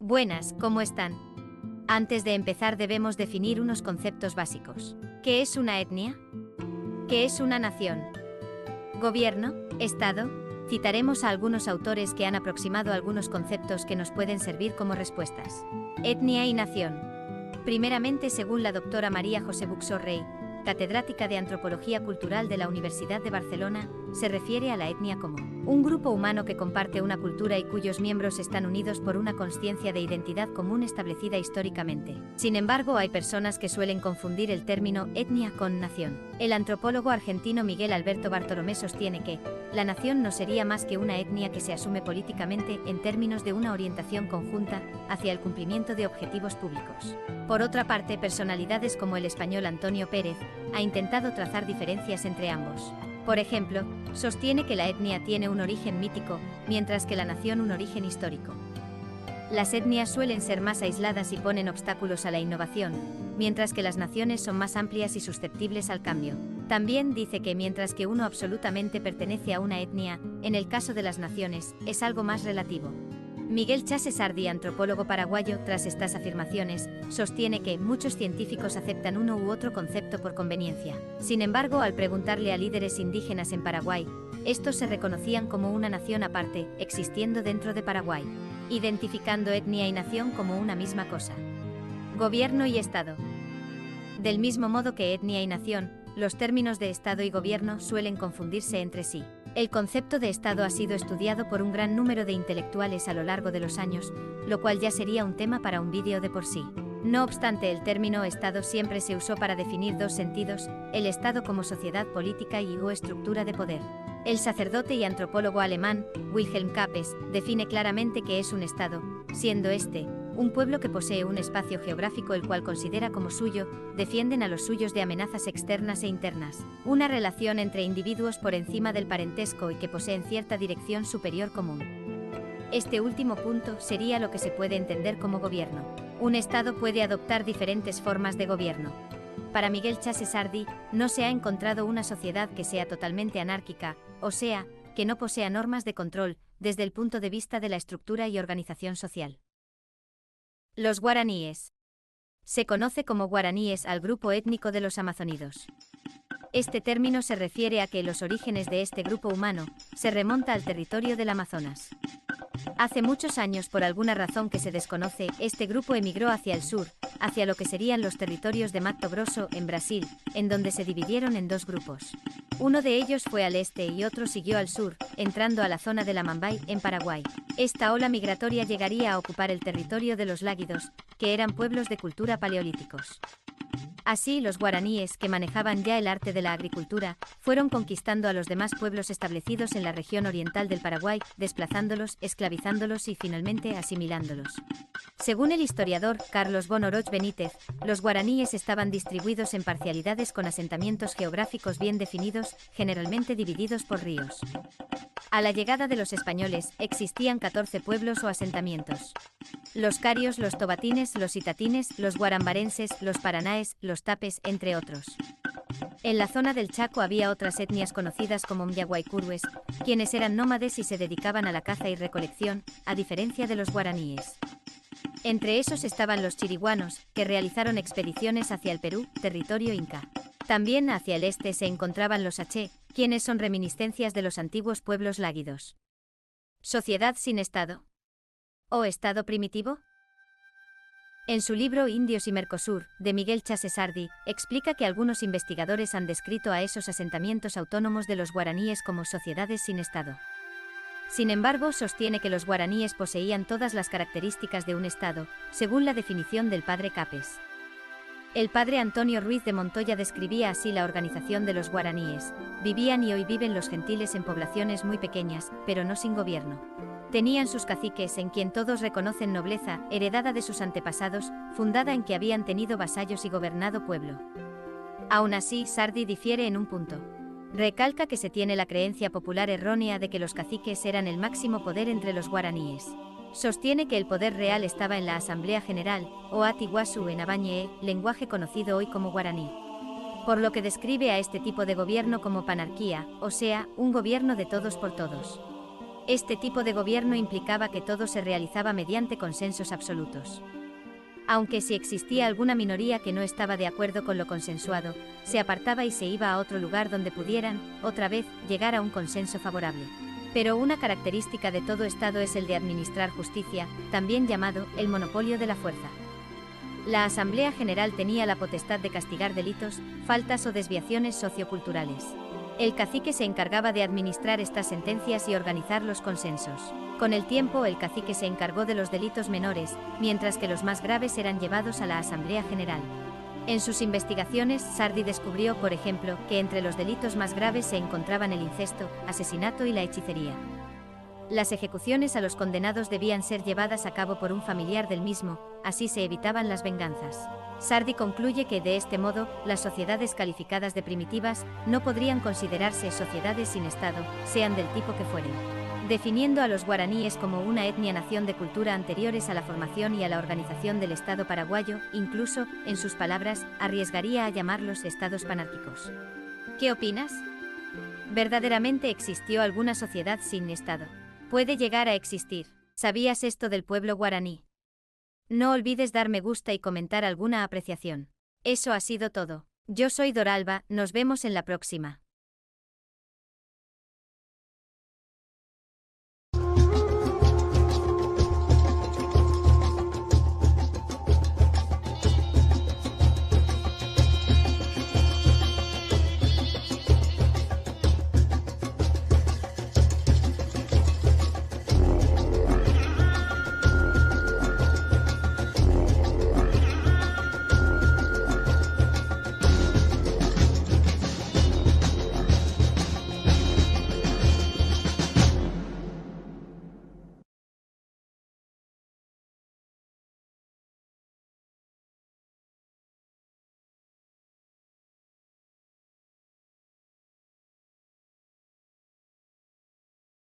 Buenas, ¿cómo están? Antes de empezar debemos definir unos conceptos básicos. ¿Qué es una etnia? ¿Qué es una nación? ¿Gobierno? ¿Estado? Citaremos a algunos autores que han aproximado algunos conceptos que nos pueden servir como respuestas. Etnia y nación. Primeramente, según la doctora María José Buxó Rey, catedrática de Antropología Cultural de la Universidad de Barcelona, se refiere a la etnia como un grupo humano que comparte una cultura y cuyos miembros están unidos por una consciencia de identidad común establecida históricamente. Sin embargo, hay personas que suelen confundir el término etnia con nación. El antropólogo argentino Miguel Alberto Bartolomé sostiene que la nación no sería más que una etnia que se asume políticamente en términos de una orientación conjunta hacia el cumplimiento de objetivos públicos. Por otra parte, personalidades como el español Antonio Pérez ha intentado trazar diferencias entre ambos. Por ejemplo, sostiene que la etnia tiene un origen mítico, mientras que la nación un origen histórico. Las etnias suelen ser más aisladas y ponen obstáculos a la innovación, mientras que las naciones son más amplias y susceptibles al cambio. También dice que mientras que uno absolutamente pertenece a una etnia, en el caso de las naciones, es algo más relativo. Miguel Chase Sardi, antropólogo paraguayo, tras estas afirmaciones, sostiene que muchos científicos aceptan uno u otro concepto por conveniencia. Sin embargo, al preguntarle a líderes indígenas en Paraguay, estos se reconocían como una nación aparte, existiendo dentro de Paraguay, identificando etnia y nación como una misma cosa. Gobierno y Estado. Del mismo modo que etnia y nación, los términos de Estado y gobierno suelen confundirse entre sí. El concepto de Estado ha sido estudiado por un gran número de intelectuales a lo largo de los años, lo cual ya sería un tema para un vídeo de por sí. No obstante, el término Estado siempre se usó para definir dos sentidos: el Estado como sociedad política y/o estructura de poder. El sacerdote y antropólogo alemán, Wilhelm Kappes, define claramente qué es un Estado, siendo este un pueblo que posee un espacio geográfico el cual considera como suyo, defienden a los suyos de amenazas externas e internas, una relación entre individuos por encima del parentesco y que poseen cierta dirección superior común. Este último punto sería lo que se puede entender como gobierno. Un Estado puede adoptar diferentes formas de gobierno. Para Miguel Chase Sardi, no se ha encontrado una sociedad que sea totalmente anárquica, o sea, que no posea normas de control, desde el punto de vista de la estructura y organización social. Los guaraníes. Se conoce como guaraníes al grupo étnico de los amazónidos. Este término se refiere a que los orígenes de este grupo humano se remonta al territorio del Amazonas. Hace muchos años, por alguna razón que se desconoce, este grupo emigró hacia el sur, hacia lo que serían los territorios de Mato Grosso, en Brasil, en donde se dividieron en dos grupos. Uno de ellos fue al este y otro siguió al sur, entrando a la zona de Amambay, en Paraguay. Esta ola migratoria llegaría a ocupar el territorio de los lágidos, que eran pueblos de cultura paleolíticos. Así, los guaraníes, que manejaban ya el arte de la agricultura, fueron conquistando a los demás pueblos establecidos en la región oriental del Paraguay, desplazándolos, esclavizándolos y finalmente asimilándolos. Según el historiador Carlos von Oroch Benítez, los guaraníes estaban distribuidos en parcialidades con asentamientos geográficos bien definidos, generalmente divididos por ríos. A la llegada de los españoles, existían 14 pueblos o asentamientos: los carios, los tobatines, los itatines, los guarambarenses, los paranaes, los tapes, entre otros. En la zona del Chaco había otras etnias conocidas como Myaguaycurúes, quienes eran nómades y se dedicaban a la caza y recolección, a diferencia de los guaraníes. Entre esos estaban los chiriguanos, que realizaron expediciones hacia el Perú, territorio inca. También hacia el este se encontraban los aché, quienes son reminiscencias de los antiguos pueblos lágidos. ¿Sociedad sin Estado? ¿O Estado primitivo? En su libro Indios y Mercosur, de Miguel Chase Sardi, explica que algunos investigadores han descrito a esos asentamientos autónomos de los guaraníes como sociedades sin Estado. Sin embargo, sostiene que los guaraníes poseían todas las características de un Estado, según la definición del padre Kappes. El padre Antonio Ruiz de Montoya describía así la organización de los guaraníes: vivían y hoy viven los gentiles en poblaciones muy pequeñas, pero no sin gobierno. Tenían sus caciques en quien todos reconocen nobleza, heredada de sus antepasados, fundada en que habían tenido vasallos y gobernado pueblo. Aún así, Sardi difiere en un punto. Recalca que se tiene la creencia popular errónea de que los caciques eran el máximo poder entre los guaraníes. Sostiene que el poder real estaba en la Asamblea General, o Atiguazú en Abañé, lenguaje conocido hoy como guaraní. Por lo que describe a este tipo de gobierno como panarquía, o sea, un gobierno de todos por todos. Este tipo de gobierno implicaba que todo se realizaba mediante consensos absolutos. Aunque si existía alguna minoría que no estaba de acuerdo con lo consensuado, se apartaba y se iba a otro lugar donde pudieran, otra vez, llegar a un consenso favorable. Pero una característica de todo Estado es el de administrar justicia, también llamado el monopolio de la fuerza. La Asamblea General tenía la potestad de castigar delitos, faltas o desviaciones socioculturales. El cacique se encargaba de administrar estas sentencias y organizar los consensos. Con el tiempo, el cacique se encargó de los delitos menores, mientras que los más graves eran llevados a la Asamblea General. En sus investigaciones, Sardi descubrió, por ejemplo, que entre los delitos más graves se encontraban el incesto, asesinato y la hechicería. Las ejecuciones a los condenados debían ser llevadas a cabo por un familiar del mismo, así se evitaban las venganzas. Sardi concluye que de este modo, las sociedades calificadas de primitivas no podrían considerarse sociedades sin Estado, sean del tipo que fueren. Definiendo a los guaraníes como una etnia-nación de cultura anteriores a la formación y a la organización del Estado paraguayo, incluso, en sus palabras, arriesgaría a llamarlos estados panárquicos. ¿Qué opinas? ¿Verdaderamente existió alguna sociedad sin Estado? Puede llegar a existir. ¿Sabías esto del pueblo guaraní? No olvides dar me gusta y comentar alguna apreciación. Eso ha sido todo. Yo soy Doralba, nos vemos en la próxima.